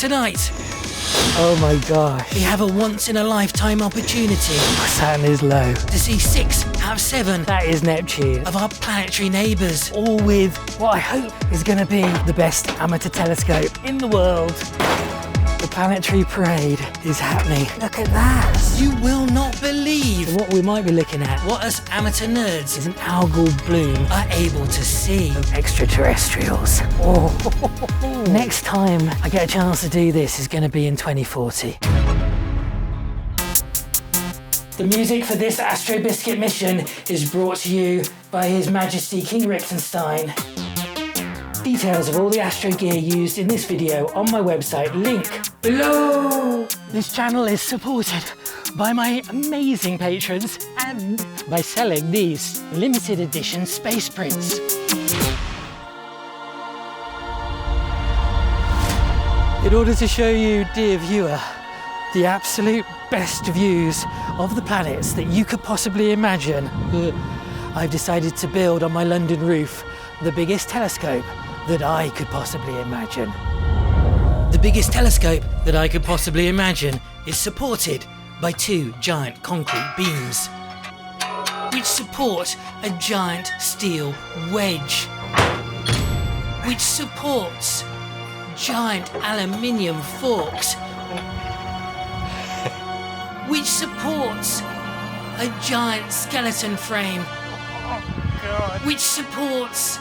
Tonight, Oh my gosh. we have a once-in-a-lifetime opportunity Saturn is low. to see 6 out of 7 That is Neptune. of our planetary neighbours. All with what I hope is going to be the best amateur telescope in the world. The planetary parade is happening. Look at that. You will not believe What we might be looking at what us amateur nerds is an algal bloom are able to see. of extraterrestrials. Oh. Next time I get a chance to do this is going to be in 2040. The music for this Astrobiscuit mission is brought to you by His Majesty King Riktenstein. Details of all the astro gear used in this video on my website, link below. This channel is supported by my amazing patrons and by selling these limited edition space prints. In order to show you, dear viewer, the absolute best views of the planets that you could possibly imagine, I've decided to build on my London roof the biggest telescope that I could possibly imagine. The biggest telescope that I could possibly imagine is supported by 2 giant concrete beams, which support a giant steel wedge, which supports giant aluminium forks, which supports a giant skeleton frame, which supports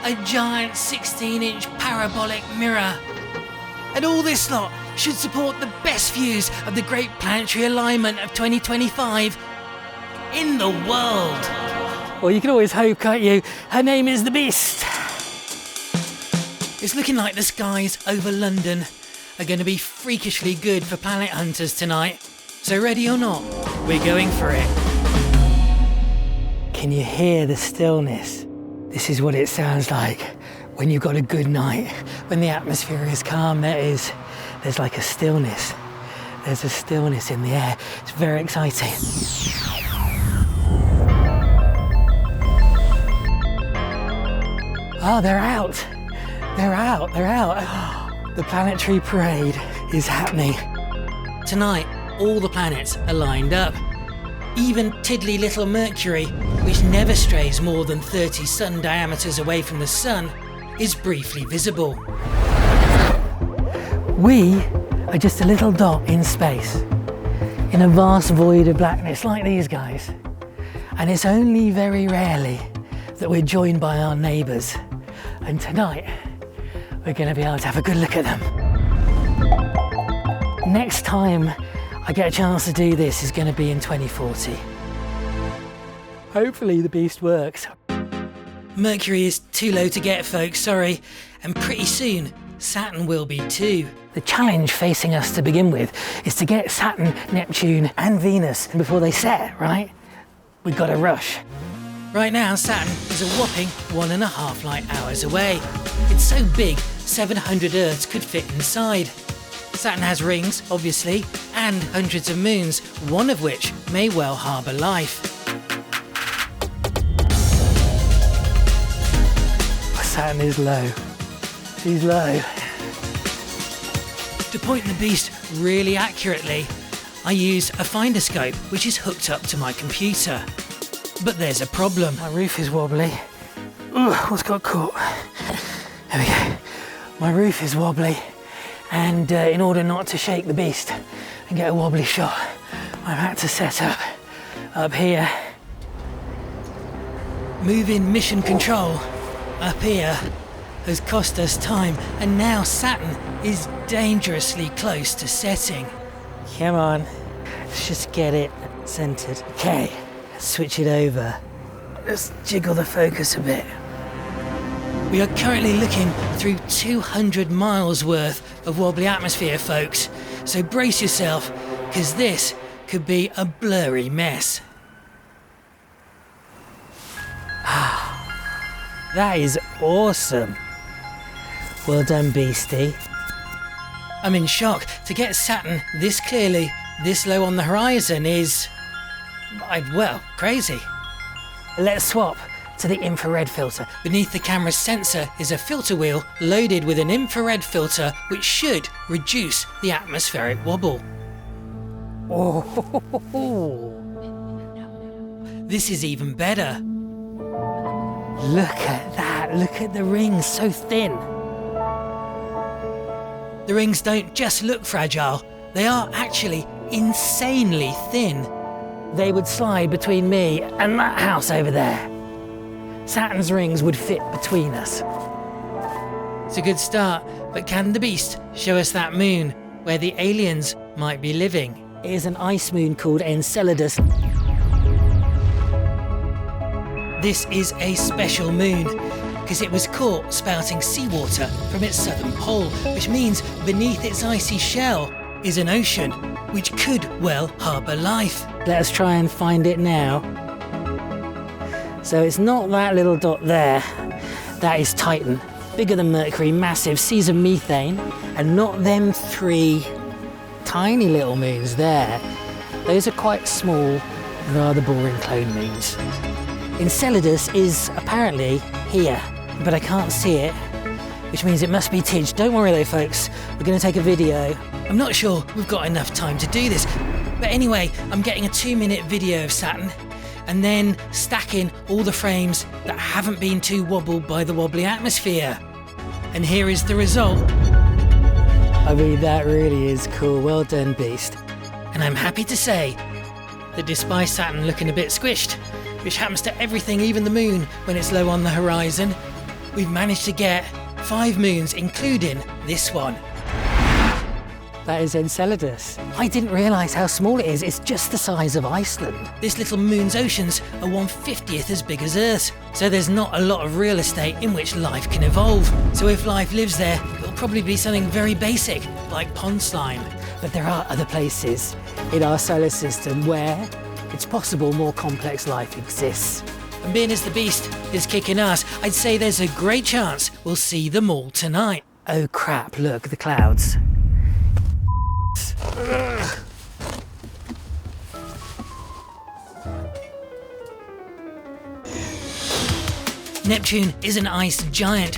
a giant 16-inch parabolic mirror. And all this lot should support the best views of the great planetary alignment of 2025 in the world. Well, you can always hope, can't you? Her name is the Beast. It's looking like the skies over London are going to be freakishly good for planet hunters tonight. So ready or not, we're going for it. Can you hear the stillness? This is what it sounds like when you've got a good night, when the atmosphere is calm. There's like a stillness. There's a stillness in the air. It's very exciting. Oh, they're out. They're out. They're out. The planetary parade is happening. Tonight, all the planets are lined up. Even tiddly little Mercury, which never strays more than 30 sun diameters away from the sun, is briefly visible. We are just a little dot in space, in a vast void of blackness like these guys. And it's only very rarely that we're joined by our neighbours. And tonight, we're going to be able to have a good look at them. Next time I get a chance to do this is going to be in 2040. Hopefully the Beast works. Mercury is too low to get, folks, sorry. And pretty soon, Saturn will be too. The challenge facing us to begin with is to get Saturn, Neptune and Venus before they set, right? We've got to rush. Right now, Saturn is a whopping 1.5 light hours away. It's so big, 700 Earths could fit inside. Saturn has rings, obviously, and hundreds of moons, one of which may well harbour life. Saturn is low. He's low. To point the Beast really accurately, I use a finder scope which is hooked up to my computer. But there's a problem. My roof is wobbly. Ugh, what's got caught? There we go. My roof is wobbly, and in order not to shake the Beast and get a wobbly shot, I've had to set up here. Moving mission control up here has cost us time, and now Saturn is dangerously close to setting. Come on, let's just get it centered. Okay, let's switch it over. Let's jiggle the focus a bit. We are currently looking through 200 miles worth of wobbly atmosphere, folks. So brace yourself, because this could be a blurry mess. That is awesome. Well done, Beastie. I'm in shock. To get Saturn this clearly, this low on the horizon is, well, crazy. Let's swap to the infrared filter. Beneath the camera's sensor is a filter wheel loaded with an infrared filter which should reduce the atmospheric wobble. Oh, This is even better. look at that. Look at the rings, so thin. The rings don't just look fragile, they are actually insanely thin. They would slide between me and that house over there. Saturn's rings would fit between us. It's a good start, but can the beast show us that moon where the aliens might be living? It is an ice moon called Enceladus. This is a special moon because it was caught spouting seawater from its southern pole, which means beneath its icy shell is an ocean which could well harbour life. Let us try and find it now. So it's not that little dot there. That is Titan. Bigger than Mercury, massive, seas of methane, and not them 3 tiny little moons there. Those are quite small, rather boring clone moons. Enceladus is apparently here, but I can't see it, which means it must be Tidge. Don't worry though, folks. We're going to take a video. I'm not sure we've got enough time to do this, but anyway, I'm getting a 2-minute video of Saturn and then stacking all the frames that haven't been too wobbled by the wobbly atmosphere. And here is the result. I mean, that really is cool. Well done, Beast. And I'm happy to say that despite Saturn looking a bit squished, which happens to everything, even the moon, when it's low on the horizon, we've managed to get 5 moons, including this one. That is Enceladus. I didn't realise how small it is. It's just the size of Iceland. This little moon's oceans are 1/50th as big as Earth, so there's not a lot of real estate in which life can evolve. So if life lives there, it'll probably be something very basic, like pond slime. But there are other places in our solar system where it's possible more complex life exists. And being as the beast is kicking ass, I'd say there's a great chance we'll see them all tonight. Oh crap, look, the clouds. Neptune is an ice giant,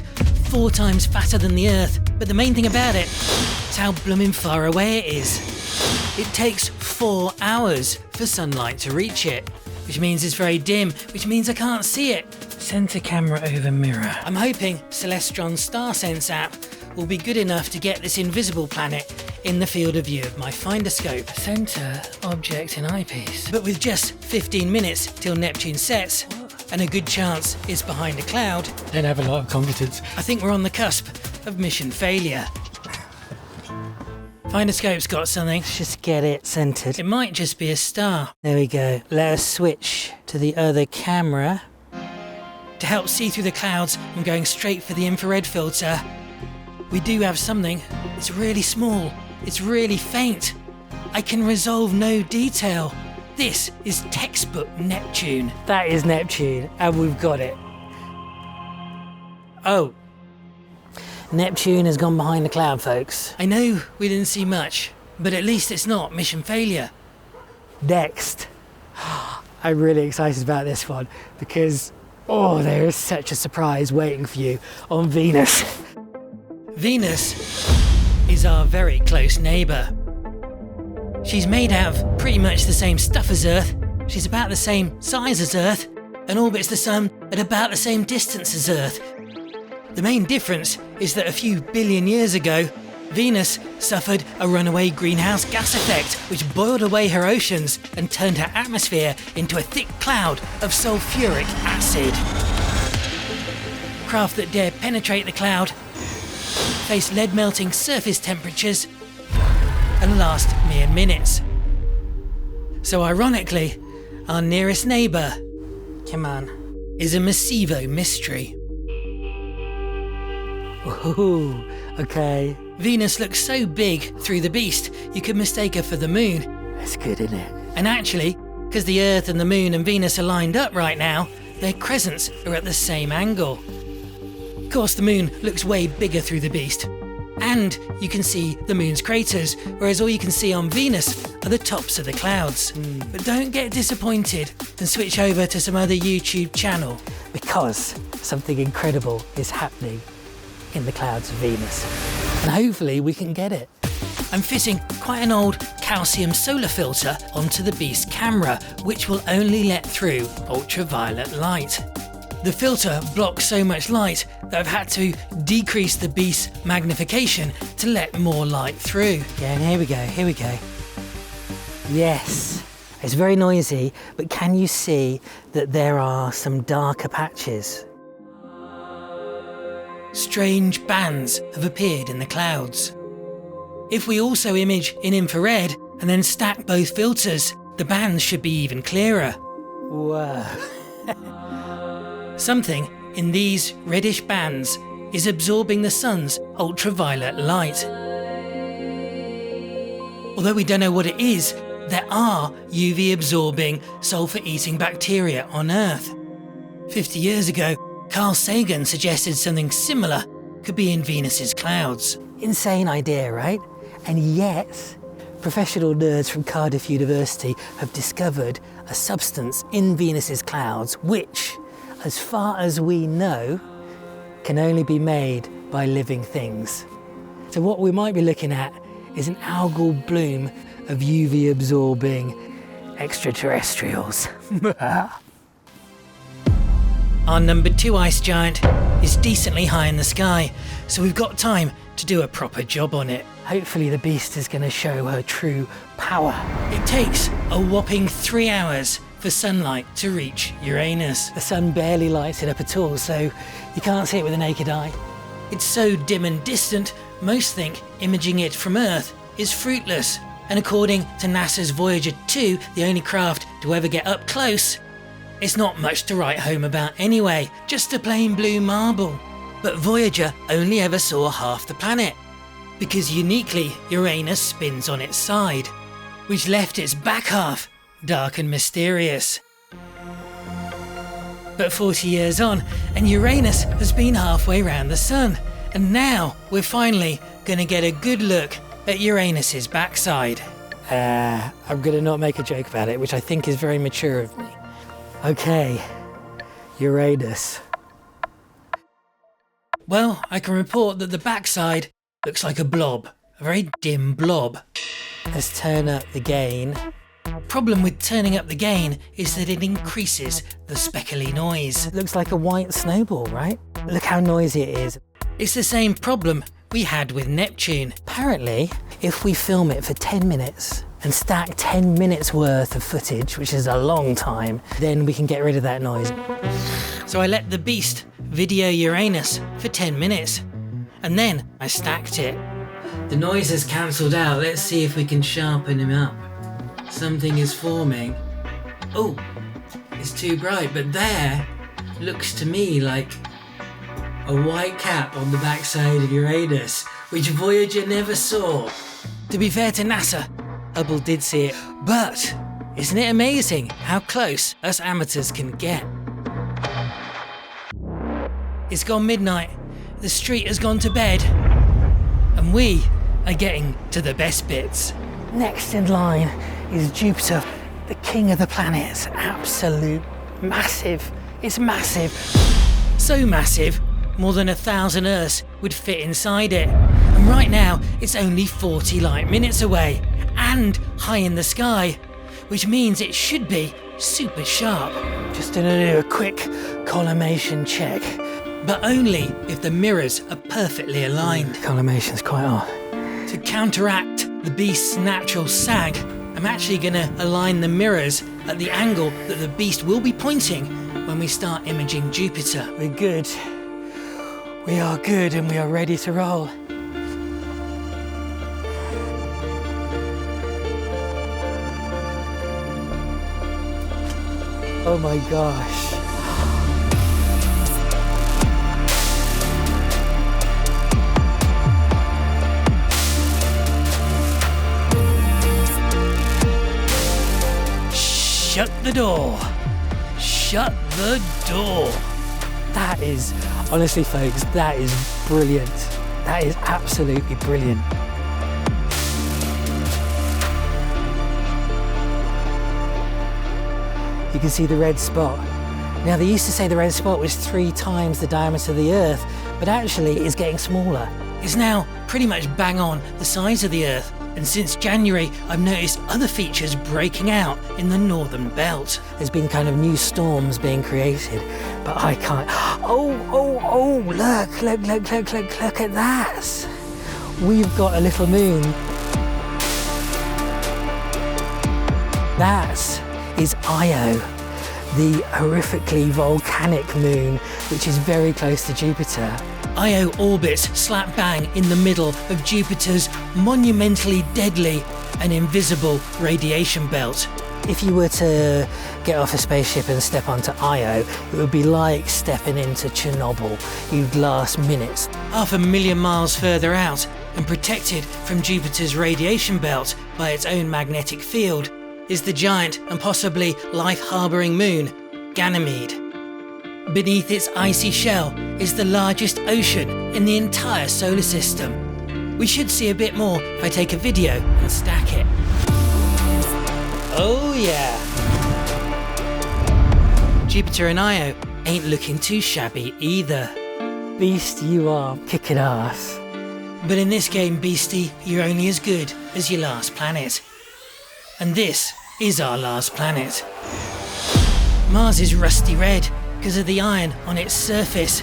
4 times fatter than the Earth, but the main thing about it is how blooming far away it is. It takes 4 hours for sunlight to reach it, which means it's very dim, which means I can't see it. Center camera over mirror. I'm hoping Celestron's Star Sense app will be good enough to get this invisible planet in the field of view of my finder scope. Center object in eyepiece. But with just 15 minutes till Neptune sets, and a good chance it's behind a cloud, Don't have a lot of confidence. I think we're on the cusp of mission failure. Finder scope's got something. Let's just get it centered. It might just be a star. There we go. Let us switch to the other camera. To help see through the clouds, I'm going straight for the infrared filter. We do have something. It's really small. It's really faint. I can resolve no detail. This is textbook Neptune. That is Neptune, and we've got it. Oh, Neptune has gone behind the cloud, folks. I know we didn't see much, but at least it's not mission failure. Next. I'm really excited about this one because, there is such a surprise waiting for you on Venus. Venus is our very close neighbour. She's made out of pretty much the same stuff as Earth. She's about the same size as Earth and orbits the Sun at about the same distance as Earth. The main difference is that a few billion years ago, Venus suffered a runaway greenhouse gas effect which boiled away her oceans and turned her atmosphere into a thick cloud of sulfuric acid. Craft that dare penetrate the cloud face lead-melting surface temperatures and last mere minutes. So ironically, our nearest neighbour, Come on. is a Massivo mystery. Ooh, okay. Venus looks so big through the beast, you could mistake her for the moon. That's good, isn't it? And actually, because the Earth and the moon and Venus are lined up right now, their crescents are at the same angle. Of course, the moon looks way bigger through the beast. And you can see the moon's craters, whereas all you can see on Venus are the tops of the clouds. But don't get disappointed and switch over to some other YouTube channel. because something incredible is happening in the clouds of Venus. And hopefully we can get it. I'm fitting quite an old calcium solar filter onto the Beast camera, which will only let through ultraviolet light. The filter blocks so much light that I've had to decrease the Beast's magnification to let more light through. Yeah, and here we go. Yes, it's very noisy, but can you see that there are some darker patches? Strange bands have appeared in the clouds. If we also image in infrared and then stack both filters, the bands should be even clearer. Whoa. Something in these reddish bands is absorbing the sun's ultraviolet light. Although we don't know what it is, there are UV-absorbing, sulfur-eating bacteria on Earth. 50 years ago, Carl Sagan suggested something similar could be in Venus's clouds. Insane idea, right? And yet, professional nerds from Cardiff University have discovered a substance in Venus's clouds which, as far as we know, can only be made by living things. So what we might be looking at is an algal bloom of UV-absorbing extraterrestrials. Our number 2 ice giant is decently high in the sky, so we've got time to do a proper job on it. Hopefully the Beast is going to show her true power. It takes a whopping 3 hours for sunlight to reach Uranus. The sun barely lights it up at all, so you can't see it with the naked eye. It's so dim and distant, most think imaging it from Earth is fruitless. And according to NASA's Voyager 2, the only craft to ever get up close, it's not much to write home about anyway, just a plain blue marble. But Voyager only ever saw half the planet, because uniquely Uranus spins on its side, which left its back half dark and mysterious. But 40 years on, and Uranus has been halfway round the sun, and now we're finally going to get a good look at Uranus's backside. I'm going to not make a joke about it, which I think is very mature of me. Okay, Uranus. Well, I can report that the backside looks like a blob, a very dim blob. Let's turn up the gain. Problem with turning up the gain is that it increases the speckly noise. It looks like a white snowball, right? Look how noisy it is. It's the same problem we had with Neptune. Apparently, if we film it for 10 minutes and stack 10 minutes worth of footage, which is a long time, then we can get rid of that noise. So I let the Beast video Uranus for 10 minutes, and then I stacked it. The noise is cancelled out. Let's see if we can sharpen him up. Something is forming. Oh, it's too bright, but there looks to me like a white cap on the backside of Uranus, which Voyager never saw. To be fair to NASA, Hubble did see it, but isn't it amazing how close us amateurs can get? It's gone midnight, the street has gone to bed, and we are getting to the best bits. Next in line is Jupiter, the king of the planets. Absolute massive. It's massive. So massive, more than 1,000 Earths would fit inside it. And right now, it's only 40 light minutes away and high in the sky, which means it should be super sharp. Just gonna do a quick collimation check. But only if the mirrors are perfectly aligned. Collimation's quite odd. To counteract the Beast's natural sag, I'm actually gonna align the mirrors at the angle that the Beast will be pointing when we start imaging Jupiter. We're good. We are good and we are ready to roll. Oh my gosh. Shut the door. Shut the door. That is, honestly folks, that is brilliant. That is absolutely brilliant. You can see the red spot. Now, they used to say the red spot was 3 times the diameter of the Earth, but actually it's getting smaller. It's now pretty much bang on the size of the Earth, and since January I've noticed other features breaking out in the northern belt. There's been kind of new storms being created, but I can't... Oh, look at that! We've got a little moon. That is Io, the horrifically volcanic moon, which is very close to Jupiter. Io orbits slap bang in the middle of Jupiter's monumentally deadly and invisible radiation belt. If you were to get off a spaceship and step onto Io, it would be like stepping into Chernobyl. You'd last minutes. 500,000 miles further out and protected from Jupiter's radiation belt by its own magnetic field is the giant and possibly life-harbouring moon, Ganymede. Beneath its icy shell is the largest ocean in the entire solar system. We should see a bit more if I take a video and stack it. Oh yeah! Jupiter and Io ain't looking too shabby either. Beast, you are kicking ass. But in this game, Beastie, you're only as good as your last planet. And this is our last planet. Mars is rusty red because of the iron on its surface.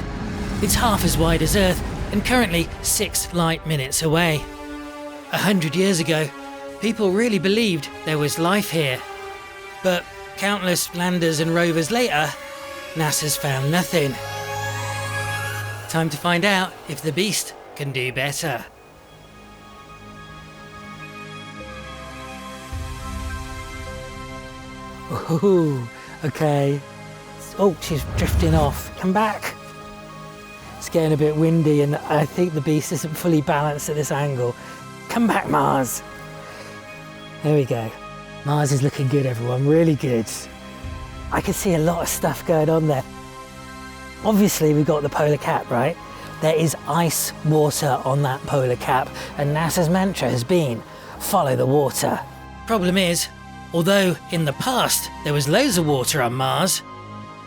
It's half as wide as Earth and currently 6 light minutes away. 100 years ago, people really believed there was life here. But countless landers and rovers later, NASA's found nothing. Time to find out if the beast can do better. Ooh, okay. Oh, she's drifting off. Come back. It's getting a bit windy and I think the beast isn't fully balanced at this angle. Come back, Mars. There we go. Mars is looking good, everyone, really good. I can see a lot of stuff going on there. Obviously, we've got the polar cap, right? There is ice water on that polar cap, and NASA's mantra has been, follow the water. Problem is, although in the past there was loads of water on Mars,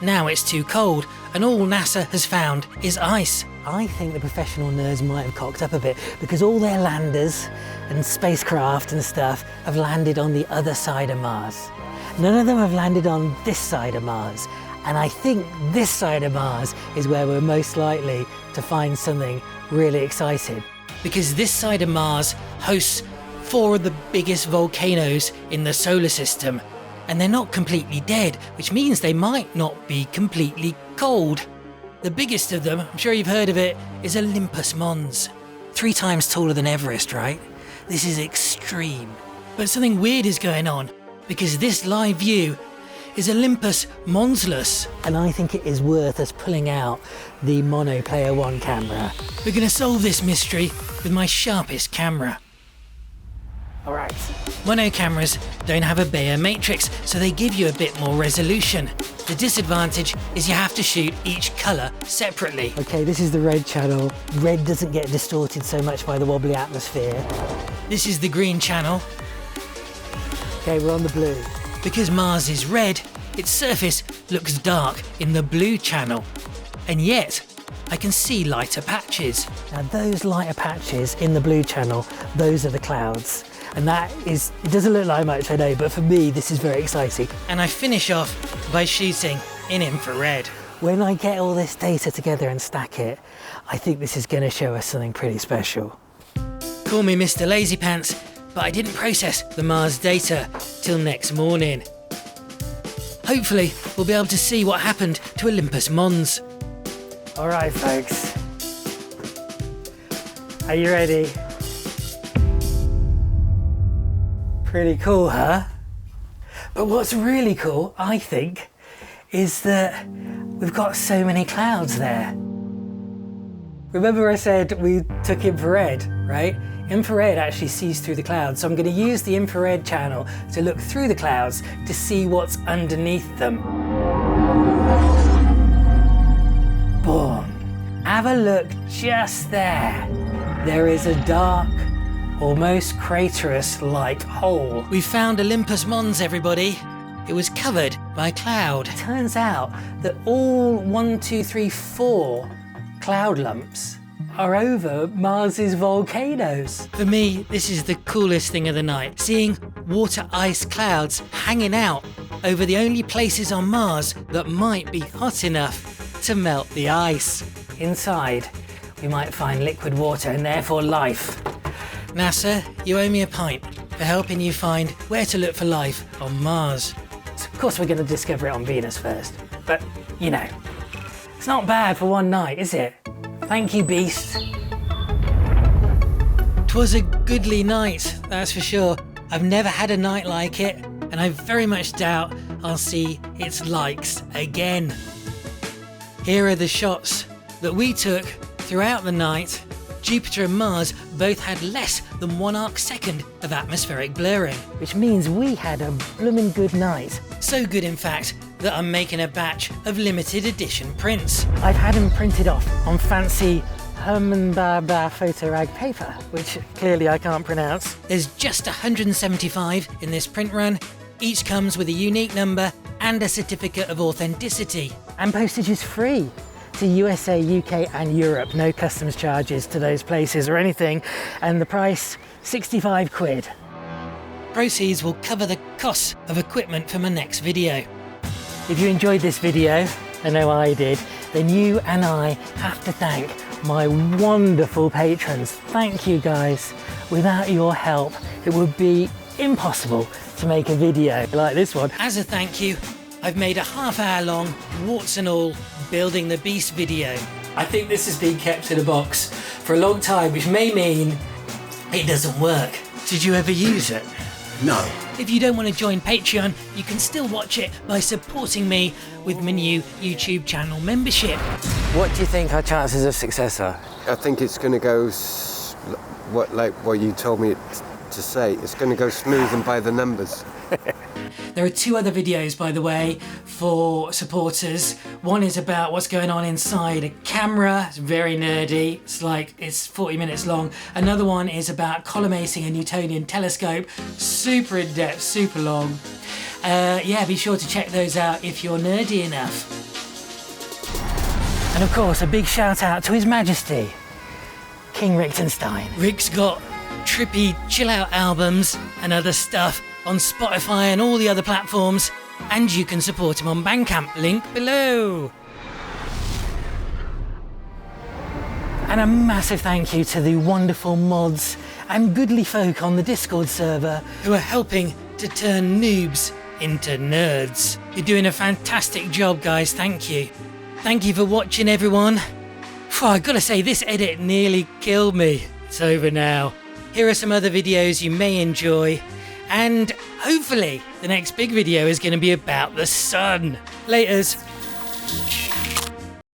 now it's too cold and all NASA has found is ice. I think the professional nerds might have cocked up a bit because all their landers and spacecraft and stuff have landed on the other side of Mars. None of them have landed on this side of Mars. And I think this side of Mars is where we're most likely to find something really exciting. Because this side of Mars hosts 4 of the biggest volcanoes in the solar system. And they're not completely dead, which means they might not be completely cold. The biggest of them, I'm sure you've heard of it, is Olympus Mons. 3 times taller than Everest, right? This is extreme. But something weird is going on, because this live view is Olympus Monsless. And I think it is worth us pulling out the Mono Player 1 camera. We're going to solve this mystery with my sharpest camera. Alright. Mono cameras don't have a Bayer matrix, so they give you a bit more resolution. The disadvantage is you have to shoot each colour separately. Okay, this is the red channel. Red doesn't get distorted so much by the wobbly atmosphere. This is the green channel. Okay, we're on the blue. Because Mars is red, its surface looks dark in the blue channel. And yet, I can see lighter patches. Now those lighter patches in the blue channel, those are the clouds. And that is, it doesn't look like much, I know, but for me, this is very exciting. And I finish off by shooting in infrared. When I get all this data together and stack it, I think this is going to show us something pretty special. Call me Mr. Lazy Pants, but I didn't process the Mars data till next morning. Hopefully, we'll be able to see what happened to Olympus Mons. All right, folks. Are you ready? Pretty cool, huh? But what's really cool, I think, is that we've got so many clouds there. Remember I said we took infrared, right? Infrared actually sees through the clouds, so I'm going to use the infrared channel to look through the clouds to see what's underneath them. Boom. Have a look just there. There is a dark, almost craterous-like hole. We found Olympus Mons, everybody. it was covered by cloud. Turns out that all 4 cloud lumps are over Mars's volcanoes. For me, this is the coolest thing of the night, seeing water ice clouds hanging out over the only places on Mars that might be hot enough to melt the ice. Inside, we might find liquid water and therefore life. NASA, you owe me a pint for helping you find where to look for life on Mars. Of course, we're going to discover it on Venus first, but you know, it's not bad for one night, is it? Thank you, Beast. 'Twas a goodly night, that's for sure. I've never had a night like it, and I very much doubt I'll see its likes again. Here are the shots that we took throughout the night. Jupiter and Mars both had less than 1 arcsecond of atmospheric blurring. Which means we had a bloomin' good night. So good, in fact, that I'm making a batch of limited edition prints. I've had them printed off on fancy Hermann photo rag paper, which clearly I can't pronounce. There's just 175 in this print run. Each comes with a unique number and a certificate of authenticity. And postage is free to USA, UK and Europe. No customs charges to those places or anything. And the price, 65 quid. Proceeds will cover the costs of equipment for my next video. If you enjoyed this video, I know I did, then you and I have to thank my wonderful patrons. Thank you guys. Without your help, it would be impossible to make a video like this one. As a thank you, I've made a half-hour long, warts and all, building the beast video. I think this has been kept in a box for a long time, which may mean it doesn't work. Did you ever use it? No. If you don't want to join Patreon, you can still watch it by supporting me with my new YouTube channel membership. What do you think our chances of success are? I think it's going to go, what you told me to say, it's going to go smooth and by the numbers. There are 2 other videos, by the way, for supporters. One is about what's going on inside a camera. It's very nerdy. It's 40 minutes long. Another one is about collimacing a Newtonian telescope. Super in-depth, super long. Yeah, be sure to check those out if you're nerdy enough. And of course, a big shout out to His Majesty, King Riktenstein. Rick's got trippy chill-out albums and other stuff on Spotify and all the other platforms, and you can support him on Bandcamp, link below. And a massive thank you to the wonderful mods and goodly folk on the Discord server who are helping to turn noobs into nerds. You're doing a fantastic job, guys, thank you. Thank you for watching, everyone. I've got to say, this edit nearly killed me. It's over now. Here are some other videos you may enjoy. And hopefully the next big video is going to be about the sun. Laters.